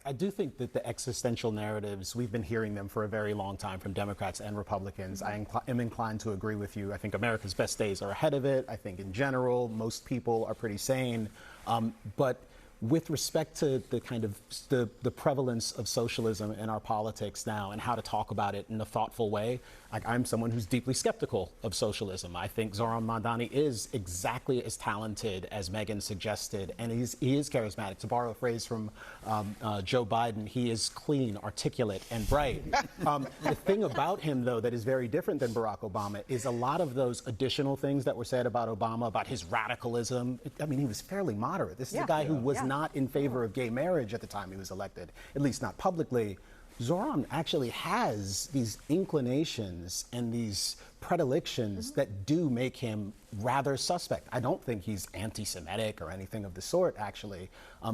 I do think that the existential narratives, we've been hearing them for a very long time from Democrats and Republicans. I am inclined to agree with you. I think America's best days are ahead of it. I think in general, most people are pretty sane. But with respect to the kind of the prevalence of socialism in our politics now and how to talk about it in a thoughtful way, like I'm someone who's deeply skeptical of socialism. I think Zohran Mamdani is exactly as talented as Megan suggested, and he is charismatic. To borrow a phrase from Joe Biden, he is clean, articulate, and bright. The thing about him, though, that is very different than Barack Obama is a lot of those additional things that were said about Obama, about his radicalism. I mean, he was fairly moderate. This is a guy who was not in favor of gay marriage at the time he was elected, at least not publicly. Zohran actually has these inclinations and these predilections that do make him rather suspect. I don't think he's anti-Semitic or anything of the sort, actually,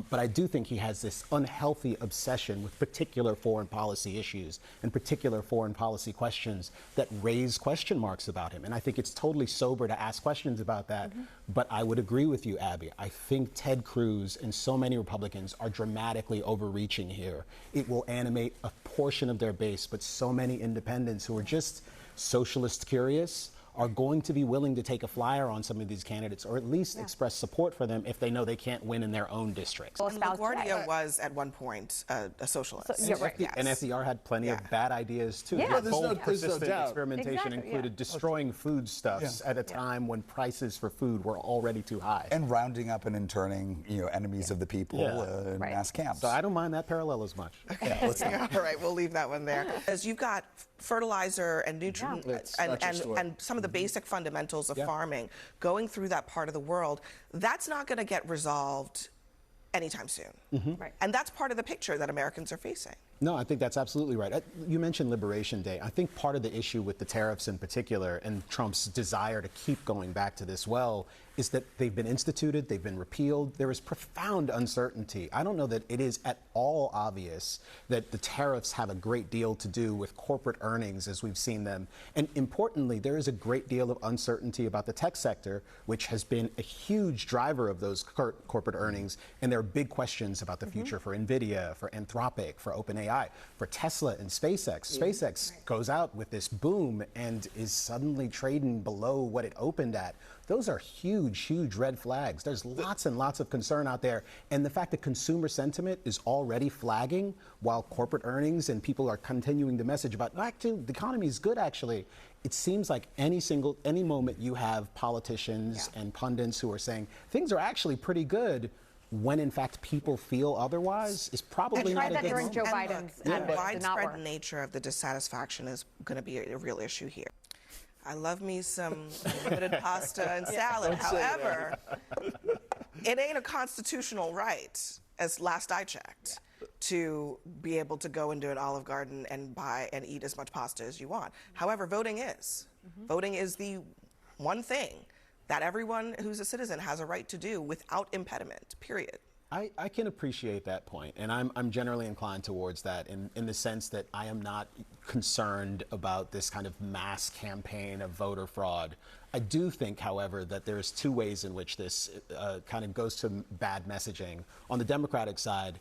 but I do think he has this unhealthy obsession with particular foreign policy issues and particular foreign policy questions that raise question marks about him. And I think it's totally sober to ask questions about that. But I would agree with you, Abby. I think Ted Cruz and so many Republicans are dramatically overreaching here. It will animate a portion of their base, but so many independents who are just socialist curious are going to be willing to take a flyer on some of these candidates or at least express support for them if they know they can't win in their own districts. Well, LaGuardia was at one point a socialist. And FDR had plenty of bad ideas too. Bold, persistent experimentation included destroying foodstuffs at a time when prices for food were already too high. And rounding up and interning, enemies of the people in mass camps. So I don't mind that parallel as much. Okay. All right, we'll leave that one there. As you've got fertilizer and nutrients and some of the basic fundamentals of farming going through that part of the world, that's not going to get resolved anytime soon. And that's part of the picture that Americans are facing. No, I think that's absolutely right. You mentioned Liberation Day. I think part of the issue with the tariffs in particular and Trump's desire to keep going back to this well is that they've been instituted, they've been repealed. There is profound uncertainty. I don't know that it is at all obvious that the tariffs have a great deal to do with corporate earnings as we've seen them. And importantly, there is a great deal of uncertainty about the tech sector, which has been a huge driver of those corporate earnings. And there are big questions about the future for NVIDIA, for Anthropic, for OpenAI, for Tesla and SpaceX. SpaceX goes out with this boom and is suddenly trading below what it opened at. Those are huge, huge red flags. There's lots and lots of concern out there. And the fact that consumer sentiment is already flagging while corporate earnings and people are continuing the message about, actually, the economy is good, actually. It seems like any moment you have politicians and pundits who are saying things are actually pretty good, when in fact people feel otherwise, is probably not a good during Joe Biden's the widespread nature of the dissatisfaction is going to be a real issue here. I love me some limited pasta and salad. However, it ain't a constitutional right, as last I checked, to be able to go into an Olive Garden and buy and eat as much pasta as you want. However, voting is. Voting is the one thing that everyone who's a citizen has a right to do without impediment, period. I can appreciate that point, and I'm generally inclined towards that in the sense that I am not concerned about this kind of mass campaign of voter fraud. I do think, however, that there's two ways in which this kind of goes to bad messaging. On the Democratic side,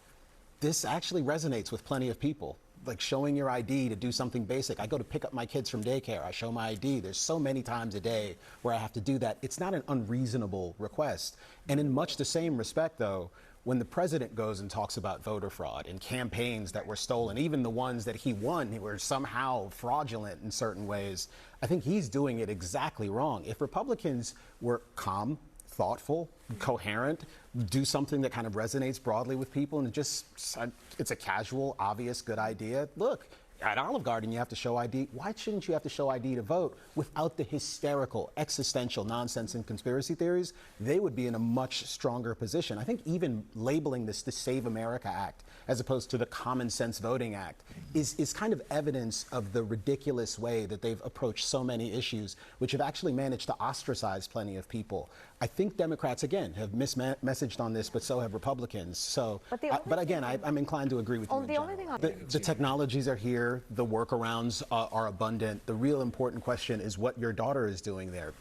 this actually resonates with plenty of people. Like showing your ID to do something basic. I go to pick up my kids from daycare. I show my ID. There's so many times a day where I have to do that. It's not an unreasonable request. And in much the same respect, though, when the president goes and talks about voter fraud and campaigns that were stolen, even the ones that he won were somehow fraudulent in certain ways, I think he's doing it exactly wrong. If Republicans were calm, thoughtful, coherent, do something that kind of resonates broadly with people, and it's a casual, obvious, good idea. Look, at Olive Garden, you have to show ID. Why shouldn't you have to show ID to vote without the hysterical, existential nonsense and conspiracy theories? They would be in a much stronger position. I think even labeling this the Save America Act as opposed to the Common Sense Voting Act is kind of evidence of the ridiculous way that they've approached so many issues, which have actually managed to ostracize plenty of people. I think Democrats, again, have messaged on this, but so have Republicans. So, but again, I'm inclined to agree with you. The only thing the technologies are here, the workarounds are abundant. The real important question is what your daughter is doing there.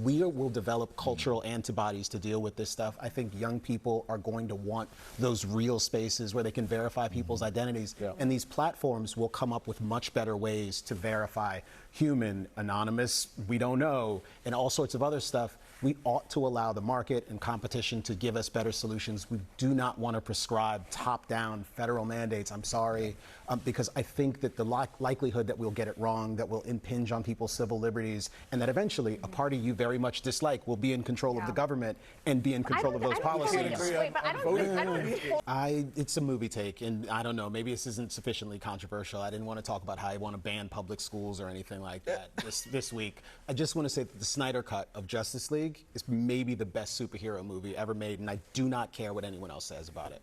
We will develop cultural antibodies to deal with this stuff. I think young people are going to want those real spaces where they can verify people's identities. Yeah. And these platforms will come up with much better ways to verify human, anonymous, we don't know, and all sorts of other stuff. We ought to allow the market and competition to give us better solutions. We do not want to prescribe top-down federal mandates. I'm sorry, because I think that the likelihood that we'll get it wrong, that will impinge on people's civil liberties, and that eventually a party you very much dislike will be in control of the government and be in control of those policies. It's a movie take, and I don't know, maybe this isn't sufficiently controversial. I didn't want to talk about how I want to ban public schools or anything like that this week. I just want to say that the Snyder Cut of Justice League is maybe the best superhero movie ever made, and I do not care what anyone else says about it.